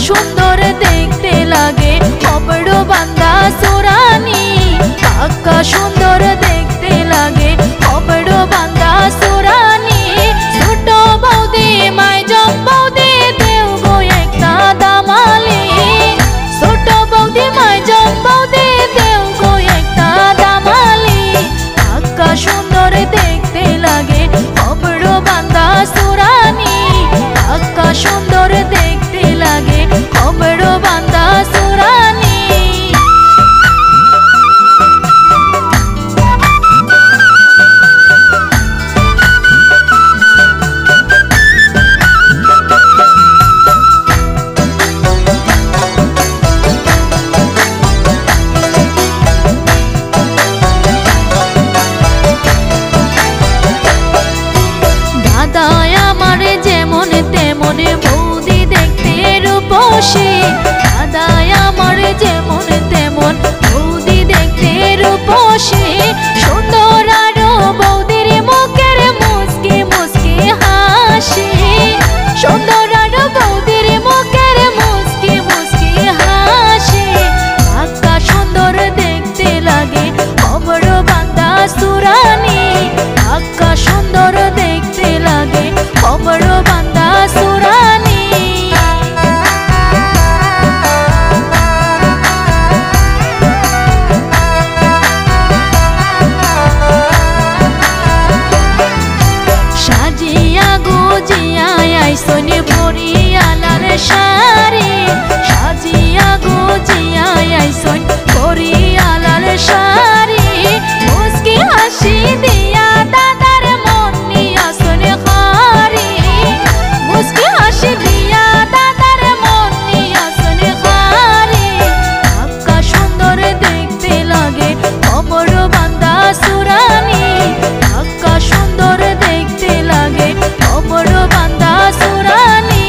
সুন্দর দেখতে লাগে অপর বান্দা সুরানি, কাকা সুন্দর দেখতে লাগে অপর বান্দা সুরানি। ছোট বৌদি মাইজম বৌদি দেও গো একটা দামালি, ছোট বৌদি মাইজম বৌদি দেও গো একটা দামালি। কাকা সুন্দর দেখতে লাগে অপর বান্দা সুরানি, কাকা সুন্দর দেখতে লাগে অপর বান্দা সুরানি। দাদাই আমার যেমন তেমন বৌদি দেখতে রূপসী, সুন্দর আরো বৌদির মুখের মুস্কি মুস্কি হাসি, সুন্দর আরো বৌদির মুখের মুস্কি মুস্কি হাসি। কাকা সুন্দর দেখতে লাগে অমর বান্দা সুরানি, কাকা সুন্দর দেখতে লাগে অমর বান্দা সুরানি। সোনে পরিয়ালার শাড়ি সাজিয়া গুজিয়া আইসন পরিয়ালার শাড়ি, মুস্কি হাসি দিয়া দাদার মন নিয়া সোনে খারি, মুস্কি হাসি দিয়া দাদার মন নিয়া সোনে খারি। কাকা সুন্দর দেখতে লাগে অমর বান্দা সুরানি, কাকা সুন্দর দেখতে লাগে অমর বান্দা সুরানি।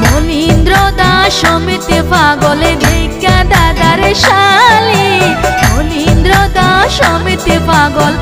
মনীন্দ্র দাস সমিতি পাগলে দেখা দাদার শালি, মনীন্দ্র দাস সমিতি পাগল